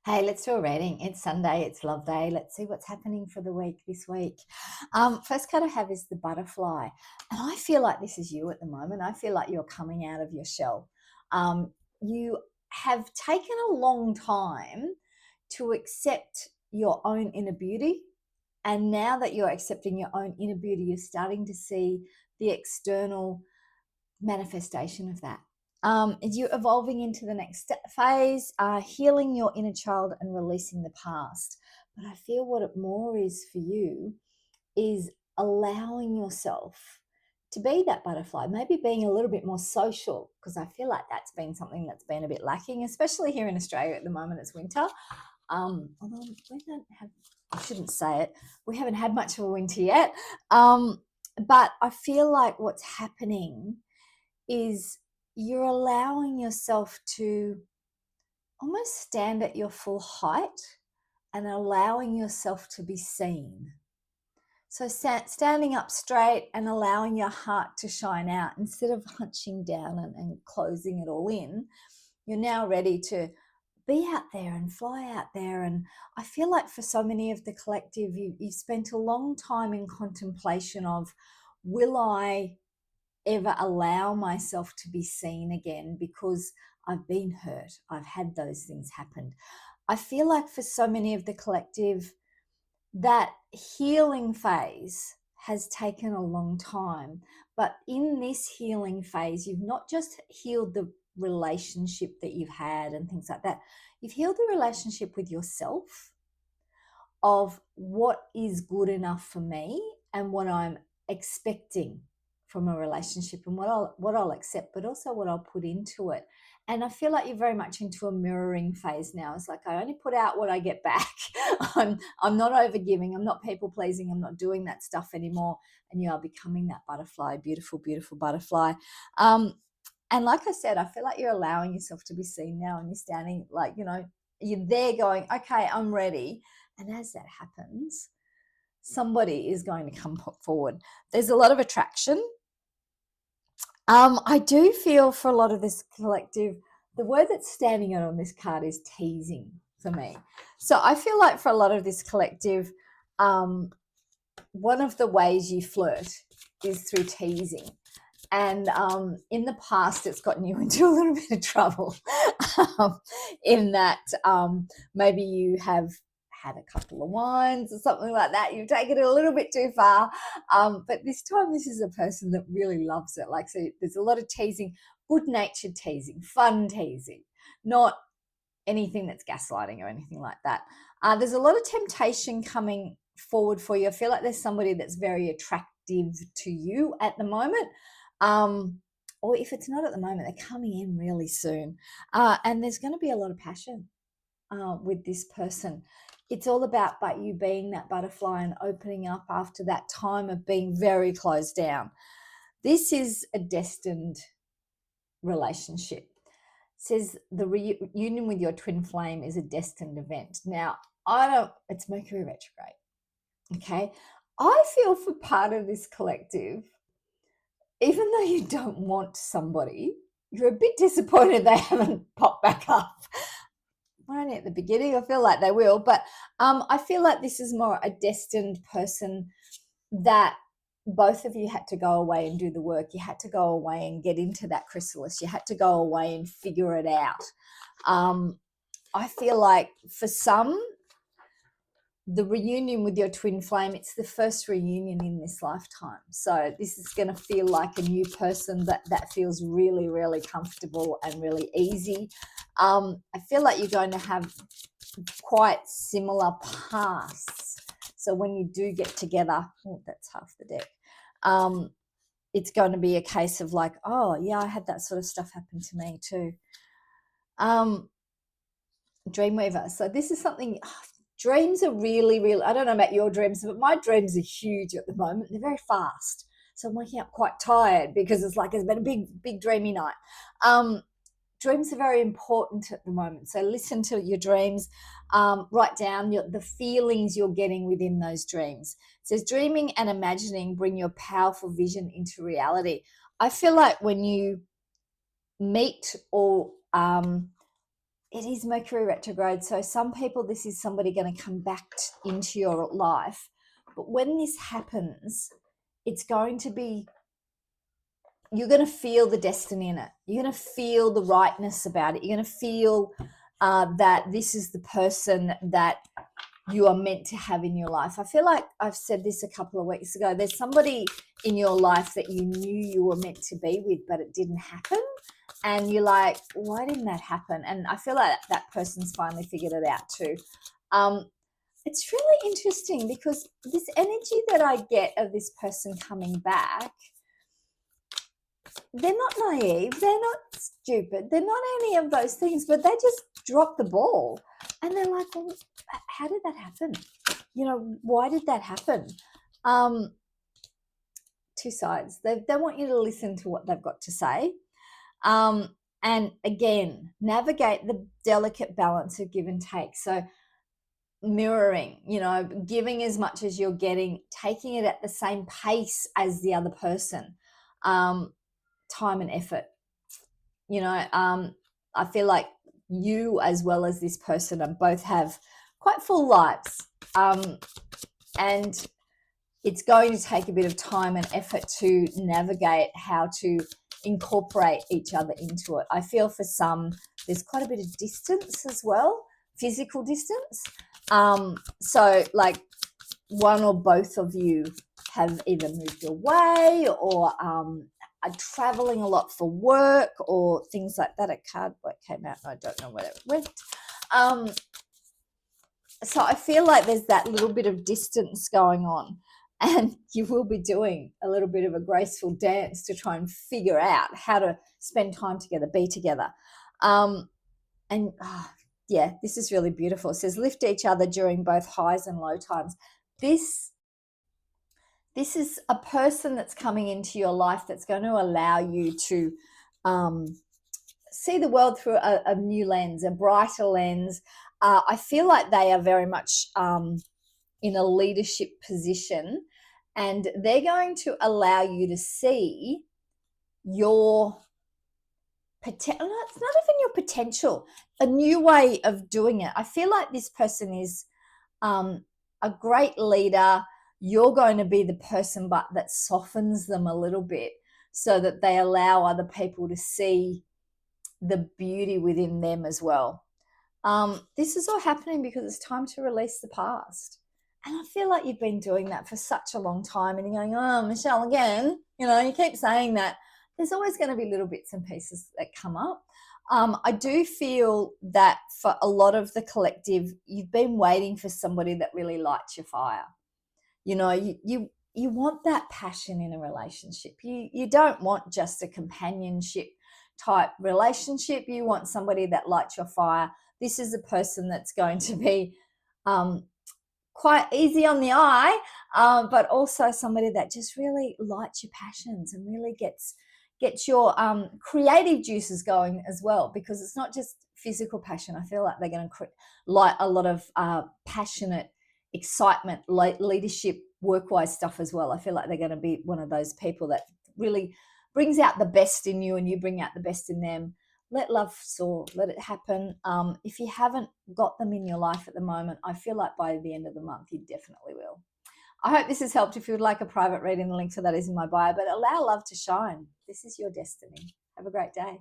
Hey, let's do a rating. It's Sunday, it's love day. Let's see what's happening for the week this week. First card I have is the butterfly. And I feel like this is you at the moment. I feel like you're coming out of your shell. You have taken a long time to accept your own inner beauty. And now that you're accepting your own inner beauty, you're starting to see the external manifestation of that. You're evolving into the next phase, healing your inner child and releasing the past. But I feel what it more is for you is allowing yourself to be that butterfly, maybe being a little bit more social, because I feel like that's been something that's been a bit lacking, especially here in Australia at the moment. It's winter. Although we don't have, I shouldn't say it, we haven't had much of a winter yet. But I feel like what's happening is you're allowing yourself to almost stand at your full height and allowing yourself to be seen. So standing up straight and allowing your heart to shine out instead of hunching down and closing it all in, you're now ready to be out there and fly out there. And I feel like for so many of the collective, you spent a long time in contemplation of, will I ever allow myself to be seen again, because I've been hurt. I've had those things happen. I feel like for so many of the collective, that healing phase has taken a long time. But in this healing phase, you've not just healed the relationship that you've had and things like that, you've healed the relationship with yourself of what is good enough for me and what I'm expecting from a relationship and what I'll accept, but also what I'll put into it. And I feel like you're very much into a mirroring phase now. It's like I only put out what I get back. I'm not overgiving. I'm not people pleasing. I'm not doing that stuff anymore. And you are becoming that butterfly, beautiful, beautiful butterfly. And like I said, I feel like you're allowing yourself to be seen now, and you're standing like, you're there going, okay, I'm ready. And as that happens, somebody is going to come forward. There's a lot of attraction. I do feel for a lot of this collective, the word that's standing out on this card is teasing for me. So I feel like for a lot of this collective, one of the ways you flirt is through teasing. And in the past, it's gotten you into a little bit of trouble in that maybe you have had a couple of wines or something like that. You've taken it a little bit too far. But this time, this is a person that really loves it. Like, so there's a lot of teasing, good-natured teasing, fun teasing, not anything that's gaslighting or anything like that. There's a lot of temptation coming forward for you. I feel like there's somebody that's very attractive to you at the moment. Or if it's not at the moment, they're coming in really soon. And there's going to be a lot of passion with this person. It's all about you being that butterfly and opening up after that time of being very closed down. This is a destined relationship. It says the reunion with your twin flame is a destined event. Now, it's Mercury retrograde. Okay. I feel for part of this collective, even though you don't want somebody, you're a bit disappointed they haven't popped back up. We're only at the beginning. I feel like they will, but I feel like this is more a destined person that both of you had to go away and do the work. You had to go away and get into that chrysalis. You had to go away and figure it out. I feel like for some, the reunion with your twin flame, it's the first reunion in this lifetime. So this is going to feel like a new person that feels really, really comfortable and really easy. I feel like you're going to have quite similar pasts. So when you do get together, that's half the deck. It's going to be a case of like, oh yeah, I had that sort of stuff happen to me too. Dreamweaver. So this is something, dreams are really, really, I don't know about your dreams, but my dreams are huge at the moment. They're very fast. So I'm waking up quite tired because it's like it's been a big, big dreamy night. Dreams are very important at the moment. So listen to your dreams, write down the feelings you're getting within those dreams. It says dreaming and imagining bring your powerful vision into reality. I feel like when you meet or it is Mercury retrograde. So some people, this is somebody going to come back into your life. But when this happens, it's going to be, you're going to feel the destiny in it. You're going to feel the rightness about it. You're going to feel that this is the person that you are meant to have in your life. I feel like I've said this a couple of weeks ago. There's somebody in your life that you knew you were meant to be with, but it didn't happen. And you're like, why didn't that happen? And I feel like that person's finally figured it out too. It's really interesting because this energy that I get of this person coming back, they're not naive, they're not stupid, they're not any of those things, but they just drop the ball. And they're like, well, how did that happen? You know, why did that happen? Two sides. They want you to listen to what they've got to say. And again, navigate the delicate balance of give and take. So mirroring, you know, giving as much as you're getting, taking it at the same pace as the other person. Time and effort. You know, I feel like you as well as this person both have quite full lives. And it's going to take a bit of time and effort to navigate how to incorporate each other into it. I feel for some, there's quite a bit of distance as well, physical distance. So like one or both of you have either moved away or are traveling a lot for work or things like that. A card came out and I don't know where it went. So I feel like there's that little bit of distance going on, and you will be doing a little bit of a graceful dance to try and figure out how to spend time together, be together. Yeah, this is really beautiful. It says lift each other during both highs and low times. This is a person that's coming into your life that's going to allow you to see the world through a new lens, a brighter lens. I feel like they are very much in a leadership position, and they're going to allow you to see your potential. It's not even your potential, a new way of doing it. I feel like this person is a great leader. You're going to be the person but that softens them a little bit so that they allow other people to see the beauty within them as well. This is all happening because it's time to release the past. And I feel like you've been doing that for such a long time, and you're going, oh, Michelle, again, you know, you keep saying that. There's always going to be little bits and pieces that come up. I do feel that for a lot of the collective, you've been waiting for somebody that really lights your fire. You know, you want that passion in a relationship. You don't want just a companionship type relationship. You want somebody that lights your fire. This is a person that's going to be quite easy on the eye, but also somebody that just really lights your passions and really gets your creative juices going as well, because it's not just physical passion. I feel like they're going to light a lot of passionate excitement, leadership, work-wise stuff as well. I feel like they're going to be one of those people that really brings out the best in you and you bring out the best in them. Let love soar, let it happen. If you haven't got them in your life at the moment, I feel like by the end of the month, you definitely will. I hope this has helped. If you would like a private reading, the link to that is in my bio, but allow love to shine. This is your destiny. Have a great day.